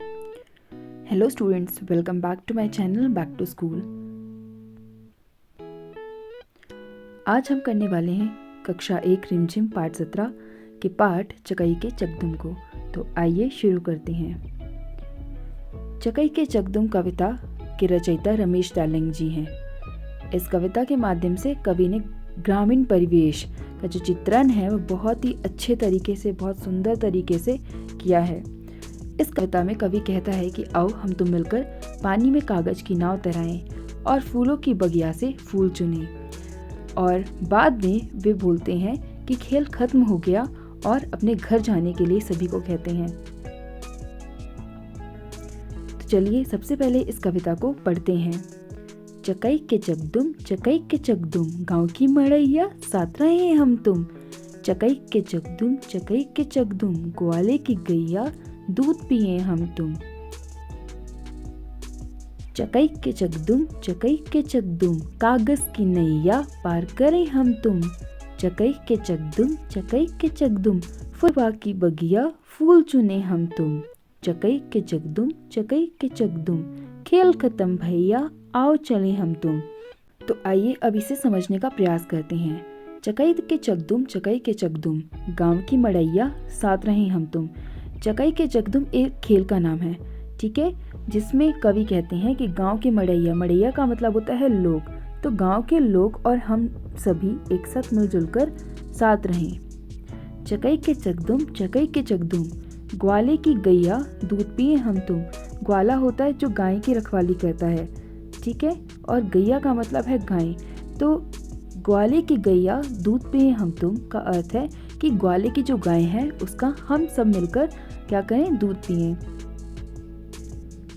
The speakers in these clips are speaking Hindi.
Hello students, welcome back to my channel back to school. आज हम करने वाले हैं कक्षा 1 रिमझिम पाठ 17 के पाठ चकई के चकदुम को। तो आइए शुरू करते हैं। चकई के चकदुम कविता के रचयिता रमेश तायलंग जी हैं। इस कविता के माध्यम से कवि ने ग्रामीण परिवेश का जो चित्रण है वो बहुत ही अच्छे तरीके से, बहुत सुंदर तरीके से किया है। इस कविता में कवि कहता है कि आओ हम तुम मिलकर पानी में कागज की नाव तैराएं और फूलों की बगिया से फूल चुनें। और बाद में वे बोलते हैं कि खेल खत्म हो गया और अपने घर जाने के लिए सभी को कहते हैं। तो चलिए सबसे पहले इस कविता को पढ़ते हैं। चकई के चकदुम गांव की मड़ैया साथ रहे हम तुम। चकई के चकदुम ग्वाले की गैया दूध पिए हम तुम। चकई के चकदुम कागज की नैया पार करें हम तुम। चकई के चकदुम फुलवा की बगिया फूल चुने हम तुम। चकई के चकदुम खेल खत्म भैया आओ चले हम तुम। तो आइए अब इसे समझने का प्रयास करते हैं। चकई के चकदुम गांव की मड़ैया साथ रहे हम तुम। चकई के चकदुम एक खेल का नाम है, ठीक है, जिसमें कवि कहते हैं कि गांव के मड़ैया का मतलब होता है लोग। तो गांव के लोग और हम सभी एक साथ मिलजुल कर साथ रहें। चकई के चकदुम ग्वाले की गैया दूध पिए हम तुम। ग्वाला होता है जो गाय की रखवाली करता है, ठीक है, और गैया का मतलब है गाय। तो ग्वाले की गैया दूध पिए हम तुम का अर्थ है कि ग्वाले की जो गाय है उसका हम सब मिलकर क्या करें, दूध पिए।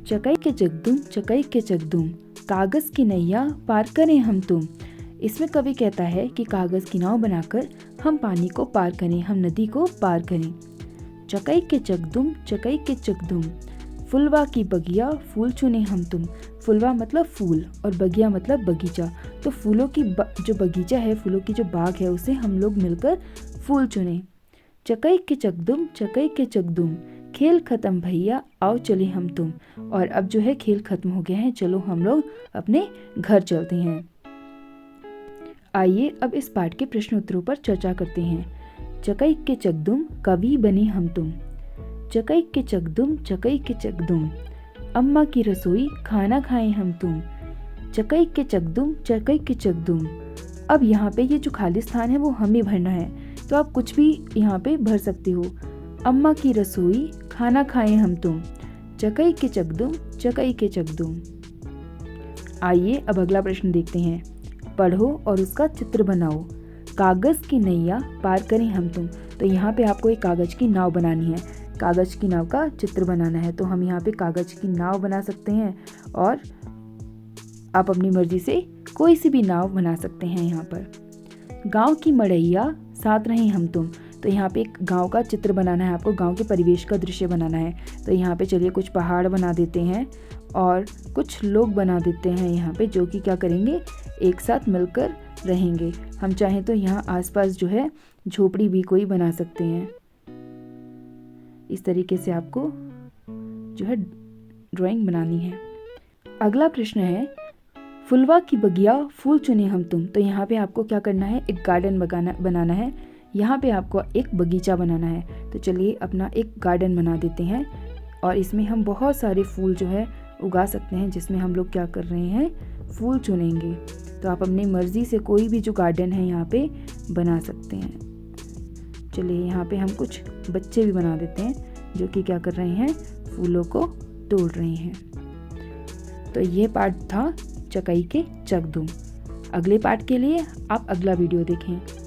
चकई के चकदुम कागज की नैया पार करें हम तुम। इसमें कवि कहता है कि कागज की नाव बनाकर हम पानी को पार करें, हम नदी को पार करें। चकई के चकदुम फुलवा की बगिया फूल चुने हम तुम। फुलवा मतलब फूल और बगिया मतलब बगीचा। तो फूलों की जो बगीचा है, फूलों की जो बाग है, उसे हम लोग मिलकर फूल चुने। चकई के चकदुम खेल खत्म भैया आओ चले हम तुम। और अब जो है खेल खत्म हो गया है, चलो हम लोग अपने घर चलते हैं। आइए अब इस पाठ के प्रश्न उत्तरों पर चर्चा करते हैं। चकई के चकदुम कवि बने हम तुम। चकई के चकदुम अम्मा की रसोई खाना खाएं हम तुम। चकई के चकदुम। अब यहाँ पे ये जो खाली स्थान है वो हमें भरना है, तो आप कुछ भी यहाँ पे भर सकते हो। अम्मा की रसोई खाना खाएं हम तुम। चकई के चकदुम। आइए अब अगला प्रश्न देखते हैं। पढ़ो और उसका चित्र बनाओ। कागज की नैया पार करें हम तुम। तो यहाँ पे आपको एक कागज की नाव बनानी है, कागज की नाव का चित्र बनाना है। तो हम यहाँ पे कागज की नाव बना सकते हैं और आप अपनी मर्जी से कोई सी भी नाव बना सकते हैं। यहाँ पर गांव की मड़ैया साथ रहे हम तुम। तो यहाँ पे एक गांव का चित्र बनाना है, आपको गांव के परिवेश का दृश्य बनाना है। तो यहाँ पे चलिए कुछ पहाड़ बना देते हैं और कुछ लोग बना देते हैं यहाँ पे, जो कि क्या करेंगे, एक साथ मिलकर रहेंगे। हम चाहें तो यहाँ आसपास जो है झोपड़ी भी कोई बना सकते हैं। इस तरीके से आपको जो है ड्राइंग बनानी है। अगला प्रश्न है, फुलवा की बगिया फूल चुने हम तुम। तो यहाँ पे आपको क्या करना है, एक गार्डन बनाना है। यहाँ पे आपको एक बगीचा बनाना है। तो चलिए अपना एक गार्डन बना देते हैं और इसमें हम बहुत सारे फूल जो है उगा सकते हैं, जिसमें हम लोग क्या कर रहे हैं, फूल चुनेंगे। तो आप अपनी मर्जी से कोई भी जो गार्डन है यहाँ पे बना सकते हैं। चलिए यहाँ पे हम कुछ बच्चे भी बना देते हैं जो कि क्या कर रहे हैं, फूलों को तोड़ रहे हैं। तो ये पाठ था चकई के चकदुम। अगले पाठ के लिए आप अगला वीडियो देखें।